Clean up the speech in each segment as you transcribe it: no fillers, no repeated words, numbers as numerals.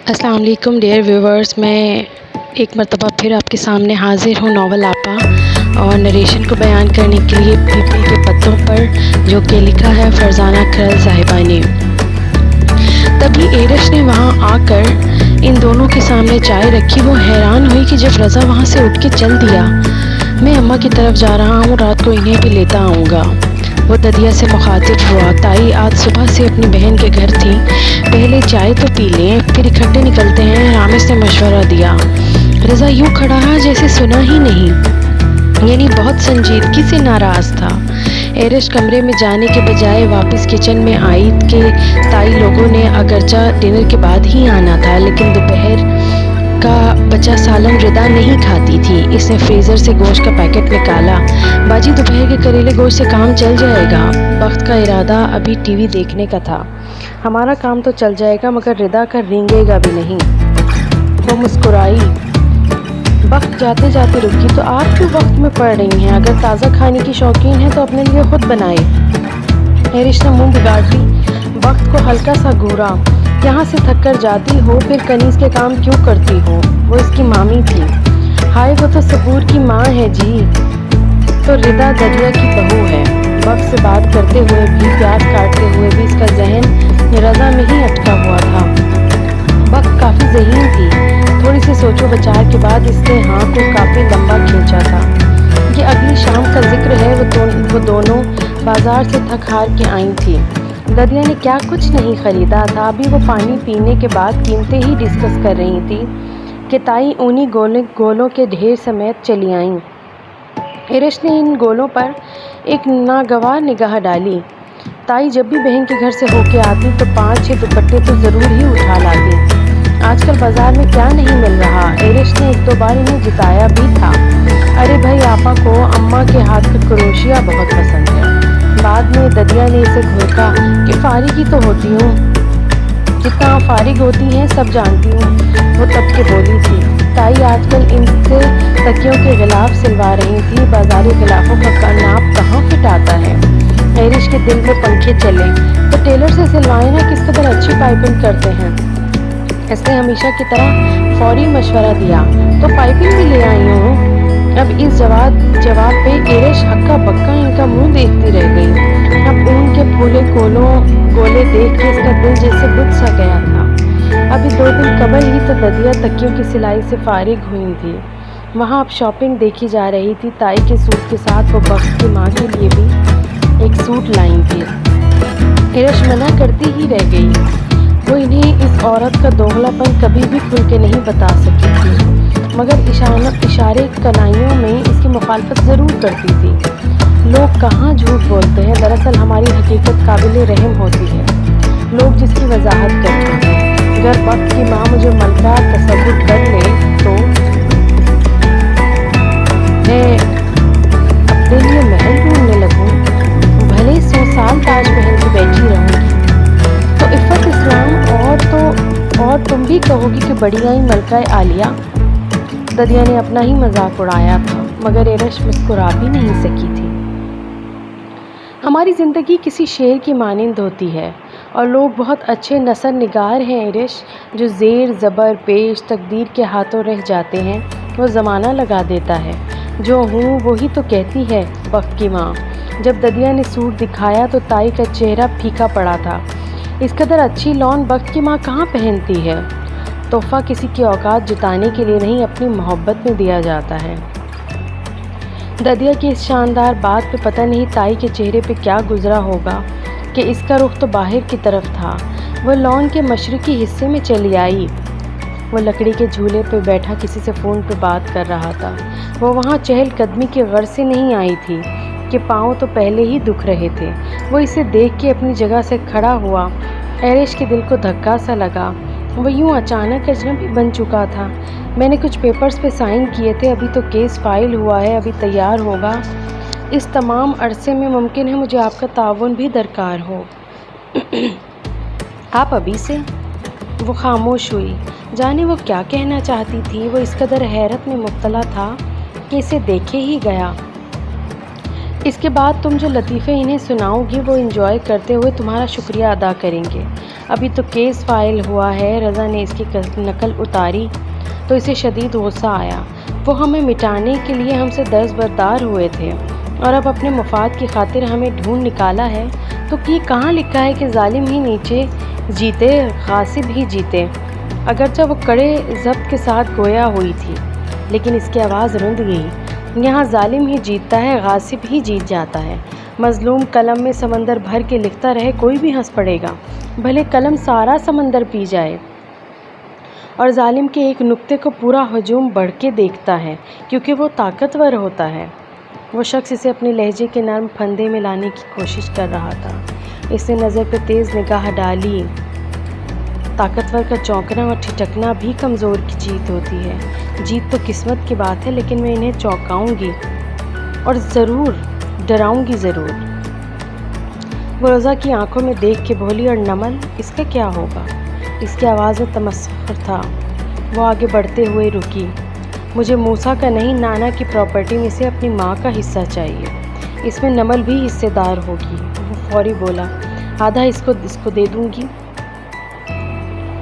السلام علیکم dear viewers, میں ایک مرتبہ پھر آپ کے سامنے حاضر ہوں ناول آپا اور نریشن کو بیان کرنے کے لیے پیپل کے پتوں پر، جو کہ لکھا ہے فرزانہ کرل صاحبہ نے۔ تبھی ایرش نے وہاں آ کر ان دونوں کے سامنے چائے رکھی۔ وہ حیران ہوئی کہ جب رضا وہاں سے اٹھ کے چل دیا، میں اماں کی طرف جا رہا ہوں، رات کو انہیں بھی لیتا آؤں گا۔ وہ ددیا سے مخاطب ہوا، تائی آج صبح سے اپنی بہن کے گھر تھی، پہلے چائے تو پی لیں پھر اکٹھے نکلتے ہیں، رامش نے مشورہ دیا۔ رضا یوں کھڑا رہا جیسے سنا ہی نہیں، یعنی بہت سنجیدگی سے ناراض تھا۔ ایرش کمرے میں جانے کے بجائے واپس کچن میں آئی کہ تائی لوگوں نے اگرچہ ڈنر کے بعد ہی آنا تھا، لیکن دوپہر کا بچا سالن ردا نہیں کھاتی تھی۔ اس نے فریزر سے گوشت کا پیکٹ نکالا۔ باجی دوپہر کے کریلے گوشت سے کام چل جائے گا۔ بخت کا ارادہ ابھی ٹی وی دیکھنے کا تھا۔ ہمارا کام تو چل جائے گا مگر ردا کا رینگے گا بھی نہیں۔ وہ مسکرائی۔ بخت جاتے جاتے رکی، تو آپ کیوں وقت میں پڑ رہی ہیں؟ اگر تازہ کھانے کی شوقین ہیں تو اپنے لیے خود بنائے۔ ایرش نے منہ بگاڑ لی۔ بخت کو ہلکا سا گھورا۔ یہاں سے تھک کر جاتی ہو پھر کنیز کے کام کیوں کرتی ہو؟ وہ اس کی مامی تھی۔ ہائے وہ تو صبور کی ماں ہے جی، تو ردا ددیا کی بہو ہے۔ بخت سے بات کرتے ہوئے بھی، پیاز کاٹتے ہوئے بھی اس کا ذہن رضا میں ہی اٹکا ہوا تھا۔ بخت کافی ذہین تھی۔ تھوڑی سی سوچو بچار کے بعد اس نے ہاں کو کافی لمبا کھینچا تھا۔ یہ اگلی شام کا ذکر ہے، وہ دونوں بازار سے تھک ہار کے آئی تھی۔ ددیا نے کیا کچھ نہیں خریدا تھا، ابھی وہ پانی پینے کے بعد قیمتیں ہی ڈسکس کر رہی تھی کہ تائی اونی گولوں کے ڈھیر سمیت چلی آئیں۔ ایرش نے ان گولوں پر ایک ناگوار نگاہ ڈالی۔ تائی جب بھی بہن کے گھر سے ہو کے آتی تو 5-6 دوپٹے تو ضرور ہی اٹھا لاتی۔ آج کل بازار میں کیا نہیں مل رہا؟ ایرش نے 1-2 بار انہیں جتایا بھی تھا۔ ارے بھائی آپا کو اماں کے ہاتھ کا کروشیا بہت پسند ہے۔ بعد میں ددیا نے اسے گھورکا کہ فارغ ہی تو ہوتی ہوں، جتنا فارغ ہوتی ہیں سب جانتی ہوں۔ وہ تب کے بولی تھی۔ تائی آج کل ان سے تکیوں کے غلاف سلوا رہی تھی۔ بازاری غلافوں کا ناپ کہاں فٹ آتا ہے؟ ایرش کے دل میں پنکھے چلے، تو ٹیلر سے سلوائے نا، کس قدر اچھی پائپنگ کرتے ہیں۔ اس نے ہمیشہ کی طرح فوری مشورہ دیا، تو پائپنگ بھی لے آئی ہوں۔ اب اس جواب پہ ایرش ہکا بکا ان کا منہ دیکھتی رہ گئی۔ اب اون کے پھولے گولے دیکھ کے اس کا دل جیسے بجھ سا گیا تھا۔ ابھی 2 دن قبل ہی تو ددیا تکیوں کی سلائی سے فارغ ہوئی تھی، وہاں اب شاپنگ دیکھی جا رہی تھی۔ تائی کے سوٹ کے ساتھ وہ بخت کی ماں کے لیے بھی ایک سوٹ لائی تھی۔ ایرش منع کرتی ہی رہ گئی۔ وہ انہیں اس عورت کا دوغلا پن کبھی بھی کھل کے نہیں بتا سکی تھی، مگر اشارے کنائیوں میں اس کی مخالفت ضرور کرتی تھی۔ لوگ کہاں جھوٹ بولتے ہیں، دراصل ہماری حقیقت قابل رحم ہوتی ہے، لوگ جس کی وضاحت کرتے ہیں۔ اگر بخت کی ماں مجھے ملکہ تصور کر لے تو میں اپنے لیے محل ڈھونڈنے لگوں، بھلے 100 سال تاج محل کی بیٹھی رہوں گی تو عفت اسلام، اور تم بھی کہو گی کہ بڑی آئی ملکہ عالیہ۔ ددیا نے اپنا ہی مذاق اڑایا تھا، مگر ایرش مسکرا بھی نہیں سکی تھی۔ ہماری زندگی کسی شعر کی مانند ہوتی ہے، اور لوگ بہت اچھے نثر نگار ہیں ایرش، جو زیر زبر پیش تقدیر کے ہاتھوں رہ جاتے ہیں، وہ زمانہ لگا دیتا ہے۔ جو ہوں وہی تو کہتی ہے بخت کی ماں۔ جب ددیا نے سوٹ دکھایا تو تائی کا چہرہ پھیکا پڑا تھا۔ اس قدر اچھی لون بخت کی ماں کہاں پہنتی ہے؟ تحفہ کسی کی اوقات جتانے کے لیے نہیں، اپنی محبت میں دیا جاتا ہے۔ ددیا کی اس شاندار بات پہ پتہ نہیں تائی کے چہرے پہ کیا گزرا ہوگا کہ اس کا رخ تو باہر کی طرف تھا۔ وہ لان کے مشرقی حصے میں چلی آئی۔ وہ لکڑی کے جھولے پہ بیٹھا کسی سے فون پہ بات کر رہا تھا۔ وہ وہاں چہل قدمی کی غرض سے نہیں آئی تھی کہ پاؤں تو پہلے ہی دکھ رہے تھے۔ وہ اسے دیکھ کے اپنی جگہ سے کھڑا ہوا۔ ایرش کے دل کو دھکا سا لگا۔ وہ یوں اچانک اجنبی بن چکا تھا۔ میں نے کچھ پیپرز پہ سائن کیے تھے، ابھی تو کیس فائل ہوا ہے، ابھی تیار ہوگا۔ اس تمام عرصے میں ممکن ہے مجھے آپ کا تعاون بھی درکار ہو۔ آپ ابھی سے؟ وہ خاموش ہوئی۔ جانے وہ کیا کہنا چاہتی تھی۔ وہ اس قدر حیرت میں مبتلا تھا کہ اسے دیکھے ہی گیا۔ اس کے بعد تم جو لطیفے انہیں سناؤ گی وہ انجوائے کرتے ہوئے تمہارا شکریہ ادا کریں گے۔ ابھی تو کیس فائل ہوا ہے۔ رضا نے اس کی نقل اتاری تو اسے شدید غصہ آیا۔ وہ ہمیں مٹانے کے لیے ہم سے دستبردار ہوئے تھے اور اب اپنے مفاد کی خاطر ہمیں ڈھونڈ نکالا ہے۔ تو یہ کہاں لکھا ہے کہ ظالم ہی نیچے جیتے، غاصب ہی جیتے؟ اگرچہ وہ کڑے ضبط کے ساتھ گویا ہوئی تھی لیکن اس کی آواز رند گئی۔ یہاں ظالم ہی جیتتا ہے، غاصب ہی جیت جاتا ہے۔ مظلوم قلم میں سمندر بھر کے لکھتا رہے، کوئی بھی ہنس پڑے گا، بھلے قلم سارا سمندر پی جائے۔ اور ظالم کے ایک نقطے کو پورا ہجوم بڑھ کے دیکھتا ہے کیونکہ وہ طاقتور ہوتا ہے۔ وہ شخص اسے اپنے لہجے کے نرم پھندے میں لانے کی کوشش کر رہا تھا۔ اس نے نظر پہ تیز نگاہ ڈالی۔ طاقتور کا چونکنا اور ٹھٹکنا بھی کمزور کی جیت ہوتی ہے۔ جیت تو قسمت کی بات ہے لیکن میں انہیں چونکاؤں گی اور ضرور ڈراؤں گی ضرور۔ وہ رضا کی آنکھوں میں دیکھ کے بولی، اور نمل، اس کا کیا ہوگا؟ اس کی آواز میں تمسخر تھا۔ وہ آگے بڑھتے ہوئے رکی۔ مجھے موسیٰ کا نہیں، نانا کی پراپرٹی میں سے اپنی ماں کا حصہ چاہیے۔ اس میں نمل بھی حصے دار ہوگی۔ وہ فوری بولا، آدھا اس کو دے دوں گی۔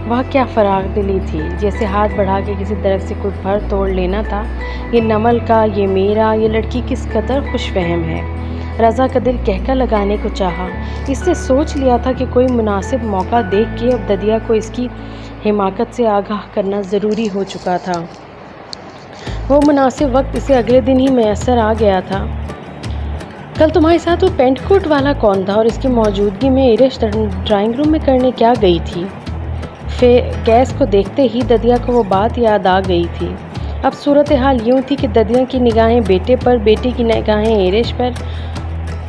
وہ کیا فراغ دلی تھی، جیسے ہاتھ بڑھا کے کسی درخت سے کوئی پھل توڑ لینا تھا۔ یہ نمل کا، یہ میرا، یہ لڑکی کس قدر خوش فہم ہے۔ رضا کا دل کہکا لگانے کو چاہا۔ اس نے سوچ لیا تھا کہ کوئی مناسب موقع دیکھ کے اب ددیا کو اس کی حماقت سے آگاہ کرنا ضروری ہو چکا تھا۔ وہ مناسب وقت اسے اگلے دن ہی میسر آ گیا تھا۔ کل تمہارے ساتھ وہ پینٹ کوٹ والا کون تھا اور اس کی موجودگی میں ایرش ڈرائنگ روم میں کرنے کیا گئی تھی؟ کیس کو دیکھتے ہی ددیا کو وہ بات یاد آ گئی تھی۔ اب صورتحال یوں تھی کہ ددیا کی نگاہیں بیٹے پر، بیٹے کی نگاہیں ایرش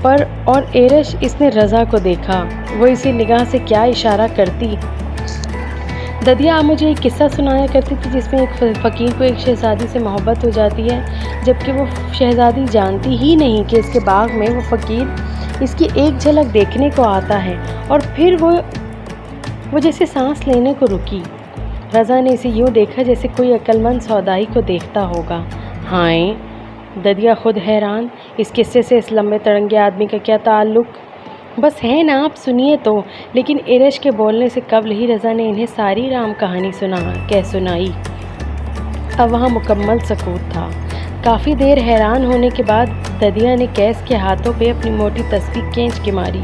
پر اور ایرش، اس نے رضا کو دیکھا۔ وہ اسی نگاہ سے کیا اشارہ کرتی؟ ددیا آپ مجھے ایک قصہ سنایا کرتی تھی جس میں ایک فقیر کو ایک شہزادی سے محبت ہو جاتی ہے جبکہ وہ شہزادی جانتی ہی نہیں کہ اس کے باغ میں وہ فقیر اس کی ایک جھلک دیکھنے کو آتا ہے، اور پھر وہ جیسے سانس لینے کو رکی۔ رضا نے اسے یوں دیکھا جیسے کوئی عقل مند سودائی کو دیکھتا ہوگا۔ ہائے، ددیا خود حیران، اس قصے سے اس لمبے تڑنگے آدمی کا کیا تعلق؟ بس ہے نا، آپ سنیے تو۔ لیکن ایرش کے بولنے سے قبل ہی رضا نے انہیں ساری رام کہانی سنائی۔ اب وہاں مکمل سکوت تھا۔ کافی دیر حیران ہونے کے بعد ددیا نے کیس کے ہاتھوں پہ اپنی موٹی تسبیح کھینچ کے ماری۔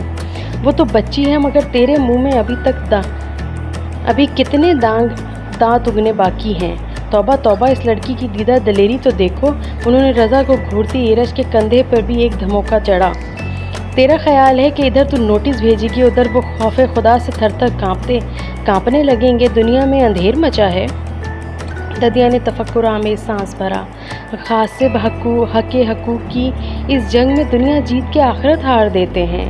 وہ تو بچی ہے مگر تیرے منہ میں ابھی کتنے دانت اگنے باقی ہیں۔ توبہ توبہ، اس لڑکی کی دیدہ دلیری تو دیکھو۔ انہوں نے رضا کو گھورتی ایرش کے کندھے پر بھی ایک دھموکہ چڑھا۔ تیرا خیال ہے کہ ادھر تو نوٹس بھیجے گی، ادھر وہ خوف خدا سے تھر تھر کانپنے لگیں گے؟ دنیا میں اندھیر مچا ہے۔ ددیا نے تفکر آمیز سانس بھرا۔ غاصب حق حقوق کی اس جنگ میں دنیا جیت کے آخرت ہار دیتے ہیں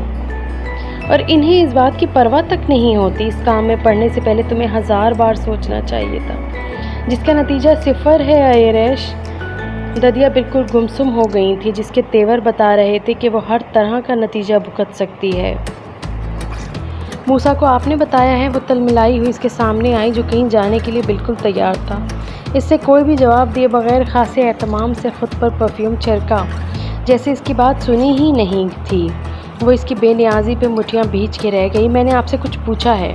اور انہیں اس بات کی پرواہ تک نہیں ہوتی۔ اس کام میں پڑھنے سے پہلے تمہیں 1000 بار سوچنا چاہیے تھا، جس کا نتیجہ 0 ہے۔ ایرش، ددیا بالکل گمسم ہو گئی تھی، جس کے تیور بتا رہے تھے کہ وہ ہر طرح کا نتیجہ بھگت سکتی ہے۔ موسیٰ کو آپ نے بتایا ہے؟ وہ تلملائی ہوئی اس کے سامنے آئی جو کہیں جانے کے لیے بالکل تیار تھا۔ اس سے کوئی بھی جواب دیے بغیر خاصے اہتمام سے خود پر پرفیوم چھڑکا، جیسے اس کی بات سنی ہی نہیں تھی۔ وہ اس کی بے نیازی پہ مٹھیاں بھیج کے رہ گئی۔ میں نے آپ سے کچھ پوچھا ہے۔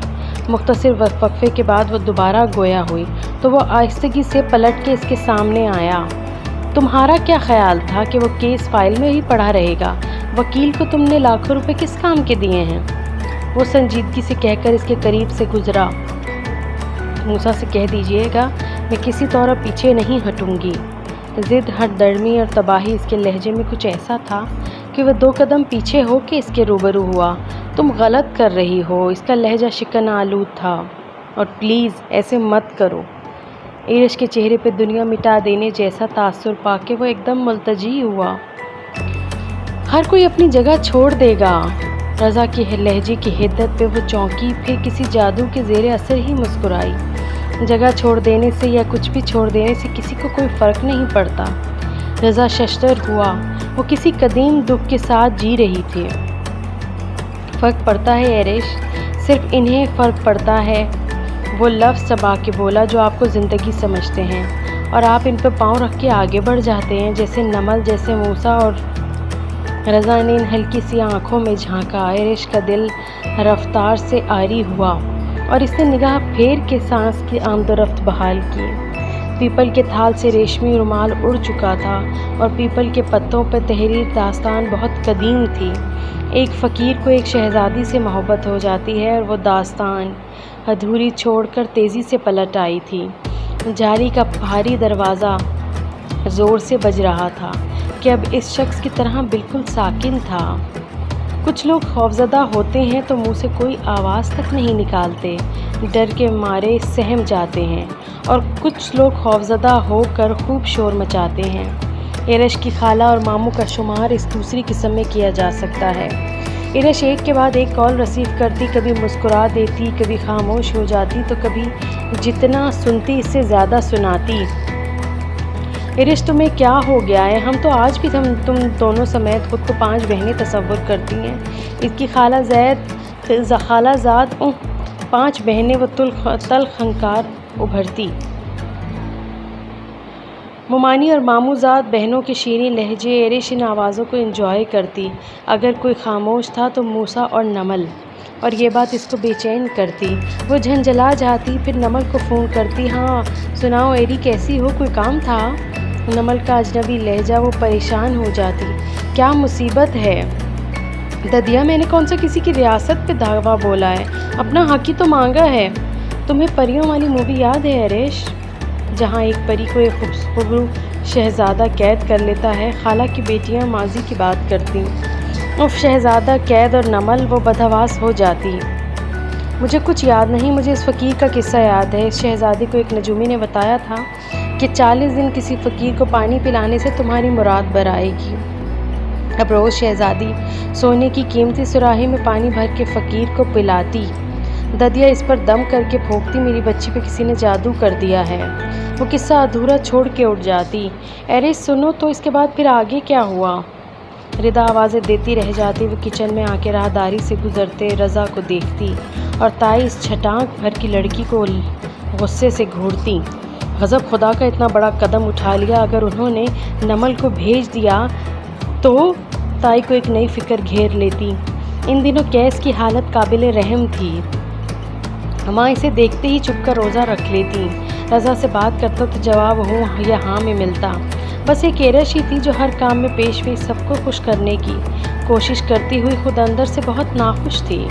مختصر وقفے کے بعد وہ دوبارہ گویا ہوئی تو وہ آہستگی سے پلٹ کے اس کے سامنے آیا۔ تمہارا کیا خیال تھا کہ وہ کیس فائل میں ہی پڑا رہے گا؟ وکیل کو تم نے لاکھوں روپے کس کام کے دیے ہیں؟ وہ سنجیدگی سے کہہ کر اس کے قریب سے گزرا۔ موسیٰ سے کہہ دیجئے گا میں کسی طور پیچھے نہیں ہٹوں گی۔ ضد، ہٹ درمی اور تباہی اس کے لہجے میں کچھ ایسا تھا کہ وہ 2 قدم پیچھے ہو کے اس کے روبرو ہوا۔ تم غلط کر رہی ہو۔ اس کا لہجہ شکن آلود تھا۔ اور پلیز ایسے مت کرو۔ ایرش کے چہرے پہ دنیا مٹا دینے جیسا تاثر پا کے وہ ایک دم ملتجی ہوا۔ ہر کوئی اپنی جگہ چھوڑ دے گا۔ رضا کے لہجے کی حدت پہ وہ چونکی، پھر کسی جادو کے زیر اثر ہی مسکرائی۔ جگہ چھوڑ دینے سے یا کچھ بھی چھوڑ دینے سے کسی کو کوئی فرق نہیں پڑتا۔ رضا ششدر ہوا۔ وہ کسی قدیم دکھ کے ساتھ جی رہی تھی۔ فرق پڑتا ہے ایرش، صرف انہیں فرق پڑتا ہے۔ وہ لفظ چبا کے بولا جو آپ کو زندگی سمجھتے ہیں اور آپ ان پہ پاؤں رکھ کے آگے بڑھ جاتے ہیں، جیسے نمل، جیسے موسیٰ رضا نے ان ہلکی سی آنکھوں میں جھانکا۔ ایرش کا دل رفتار سے عاری ہوا اور اس نے نگاہ پھیر کے سانس کی آمد و رفت بحال کی۔ پیپل کے تھال سے ریشمی رومال اڑ چکا تھا اور پیپل کے پتوں پر تحریر داستان بہت قدیم تھی۔ ایک فقیر کو ایک شہزادی سے محبت ہو جاتی ہے اور وہ داستان ادھوری چھوڑ کر تیزی سے پلٹ آئی تھی۔ جالی کا بھاری دروازہ زور سے بج رہا تھا کہ اب اس شخص کی طرح بالکل ساکن تھا۔ کچھ لوگ خوفزدہ ہوتے ہیں تو منہ سے کوئی آواز تک نہیں نکالتے، ڈر کے مارے سہم جاتے ہیں، اور کچھ لوگ خوفزدہ ہو کر خوب شور مچاتے ہیں۔ ایرش کی خالہ اور ماموں کا شمار اس دوسری قسم میں کیا جا سکتا ہے۔ ایرش ایک کے بعد ایک کال ریسیو کرتی، کبھی مسکرا دیتی، کبھی خاموش ہو جاتی تو کبھی جتنا سنتی اس سے زیادہ سناتی۔ ایرش تمہیں کیا ہو گیا ہے؟ ہم تو آج بھی تم دونوں سمیت خود کو 5 بہنیں تصور کرتی ہیں۔ اس کی خالہ زاد 5 بہنیں وہ تلخ خنکار ابھرتی۔ ممانی اور ماموں زاد بہنوں کے شیریں لہجے۔ ایرش ان آوازوں کو انجوائے کرتی۔ اگر کوئی خاموش تھا تو موسیٰ اور نمل، اور یہ بات اس کو بے چین کرتی۔ وہ جھنجھلا جاتی، پھر نمل کو فون کرتی، ہاں سناؤ ایری کیسی ہو، کوئی کام تھا؟ نمل کا اجنبی لہجہ، وہ پریشان ہو جاتی، کیا مصیبت ہے؟ ددیا میں نے کون سا کسی کی ریاست پہ دعویٰ بولا ہے، اپنا حق ہی تو مانگا ہے۔ تمہیں پریوں والی مووی یاد ہے ایرش، جہاں ایک پری کو ایک خوبصورت شہزادہ قید کر لیتا ہے؟ خالہ کی بیٹیاں ماضی کی بات کرتی۔ اف شہزادہ قید اور نمل، وہ بدحواس ہو جاتی۔ مجھے کچھ یاد نہیں، مجھے اس فقیر کا قصہ یاد ہے۔ اس شہزادی کو ایک نجومی نے بتایا تھا کہ 40 دن کسی فقیر کو پانی پلانے سے تمہاری مراد بر آئے گی۔ اب روز شہزادی سونے کی قیمتی سراہی میں پانی بھر کے فقیر کو پلاتی۔ ددیا اس پر دم کر کے پھونکتی، میری بچی پہ کسی نے جادو کر دیا ہے۔ وہ قصہ ادھورا چھوڑ کے اٹھ جاتی۔ ایرش سنو تو اس کے بعد پھر آگے کیا ہوا؟ ردا آوازیں دیتی رہ جاتی۔ وہ کچن میں آ کے راہداری سے گزرتے رضا کو دیکھتی اور تائی اس چھٹانک بھر کی لڑکی کو غصے سے گھورتی۔ غضب خدا کا اتنا بڑا قدم اٹھا لیا، اگر انہوں نے نمل کو بھیج دیا تو؟ تائی کو ایک نئی فکر گھیر لیتی۔ ان دنوں کیس کی حالت قابل رحم تھی۔ ماں اسے دیکھتے ہی چپ کر روزہ رکھ لیتی۔ رضا سے بات کرتا تو جواب ہوں یا ہاں میں ملتا۔ بس ایک ایرش ہی تھی جو ہر کام میں پیش پیش سب کو خوش کرنے کی کوشش کرتی ہوئی خود اندر سے بہت ناخوش تھی۔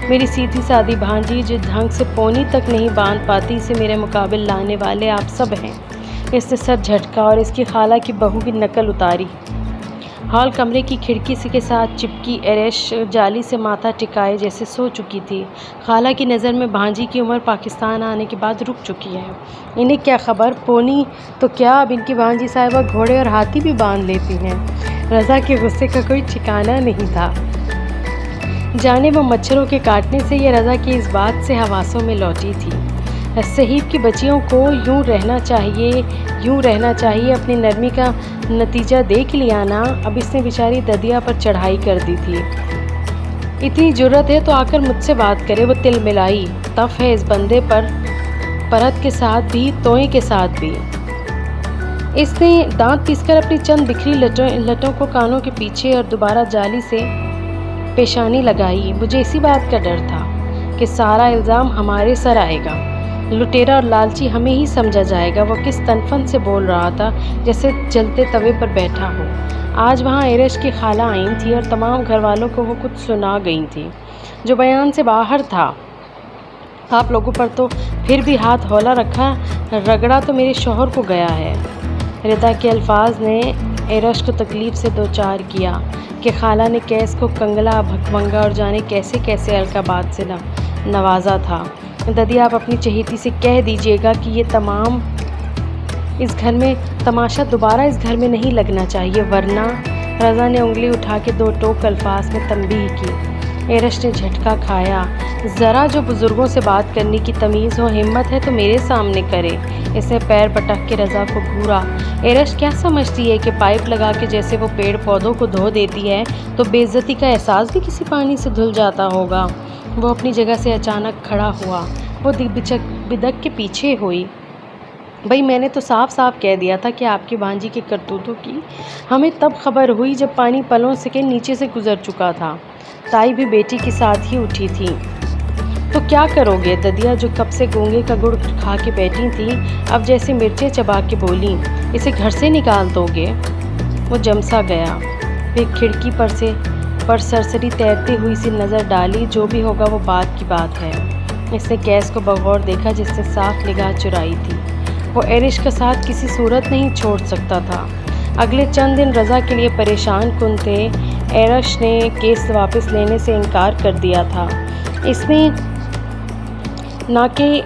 میری سیدھی سادی بھانجی جو ڈھنگ سے پونی تک نہیں باندھ پاتی، اسے میرے مقابل لانے والے آپ سب ہیں۔ اس نے سر جھٹکا اور اس کی خالہ کی بہو کی نقل اتاری۔ ہال کمرے کی کھڑکی کے ساتھ چپکی ایرش جالی سے ماتھا ٹکائے جیسے سو چکی تھی۔ خالہ کی نظر میں بھانجی کی عمر پاکستان آنے کے بعد رک چکی ہے۔ انہیں کیا خبر، پونی تو کیا اب ان کی بھانجی صاحبہ گھوڑے اور ہاتھی بھی باندھ لیتی ہیں۔ رضا کے غصے کا کوئی ٹھکانہ نہیں تھا، جانے وہ مچھروں کے کاٹنے سے یا رضا کی اس بات سے حواسوں میں لوٹی تھی۔ صہیب کی بچیوں کو یوں رہنا چاہیے، اپنی نرمی کا نتیجہ دیکھ لیا نا۔ اب اس نے بیچاری ددیا پر چڑھائی کر دی تھی۔ اتنی جرأت ہے تو آ کر مجھ سے بات کرے، وہ تل ملائی۔ تف ہے اس بندے پر، پرت کے ساتھ بھی توئیں کے ساتھ بھی۔ اس نے دانت پیس کر اپنی چند بکھری لٹوں کو کانوں کے پیچھے اور دوبارہ جالی سے پیشانی لگائی۔ مجھے اسی بات کا ڈر تھا کہ سارا الزام ہمارے سر آئے گا، لٹیرا اور لالچی ہمیں ہی سمجھا جائے گا۔ وہ کس تنفن سے بول رہا تھا، جیسے جلتے توے پر بیٹھا ہو۔ آج وہاں ایرش کی خالہ آئی تھی اور تمام گھر والوں کو وہ کچھ سنا گئی تھی جو بیان سے باہر تھا۔ آپ لوگوں پر تو پھر بھی ہاتھ ہولا رکھا، رگڑا تو میرے شوہر کو گیا ہے۔ ردا کے الفاظ نے ایرش کو تکلیف سے دوچار کیا کہ خالہ نے کیس کو کنگلا، بھکمنگا اور جانے کیسے کیسے القابات سے نوازا تھا۔ ددیا آپ اپنی چہیتی سے کہہ دیجیے گا کہ یہ اس گھر میں تماشا دوبارہ اس گھر میں نہیں لگنا چاہیے، ورنہ۔ رضا نے انگلی اٹھا کے 2 ٹوک الفاظ میں تنبیہ کی۔ ایرش نے جھٹکا کھایا۔ ذرا جو بزرگوں سے بات کرنے کی تمیز ہو، ہمت ہے تو میرے سامنے کرے۔ اس نے پیر پٹک کے رضا کو گھورا۔ ایرش کیا سمجھتی ہے کہ پائپ لگا کے جیسے وہ پیڑ پودوں کو دھو دیتی ہے تو بے عزتی کا احساس بھی کسی پانی سے دھل جاتا ہوگا؟ وہ اپنی جگہ سے اچانک کھڑا ہوا۔ وہ بدک کے پیچھے ہوئی۔ بھائی میں نے تو صاف صاف کہہ دیا تھا کہ آپ کی بھانجی کے کرتوتوں کی ہمیں تب خبر ہوئی جب پانی پلوں سے کے نیچے سے گزر چکا تھا۔ تائی بھی بیٹی کے ساتھ ہی اٹھی تھی۔ تو کیا کرو گے؟ ددیا جو کب سے گونگے کا گڑ کھا کے بیٹھی تھی اب جیسے مرچیں چبا کے بولی، اسے گھر سے نکال دو گے؟ وہ جمسا گیا۔ پھر کھڑکی پر سرسری تیرتی ہوئی سی نظر ڈالی۔ جو بھی ہوگا وہ بعد کی بات ہے۔ اس نے کیس کو بغور دیکھا جس سے صاف نگاہ چرائی تھی۔ وہ ایرش کا ساتھ کسی صورت نہیں چھوڑ سکتا تھا۔ اگلے چند دن رضا کے لیے پریشان کن تھے۔ ایرش نے کیس واپس لینے سے انکار کر دیا تھا۔ اس نے نہ کہ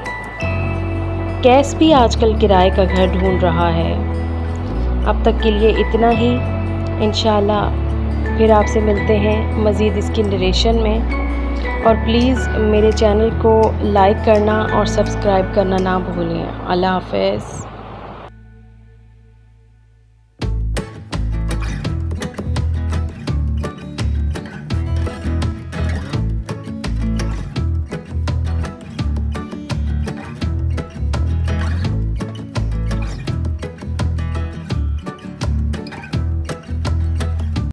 کیس بھی آج کل کرائے کا گھر ڈھونڈ رہا ہے۔ اب تک کے لیے اتنا ہی۔ انشاءاللہ پھر آپ سے ملتے ہیں مزید اس کی نریشن میں، اور پلیز میرے چینل کو لائک کرنا اور سبسکرائب کرنا نہ بھولیں۔ اللہ حافظ۔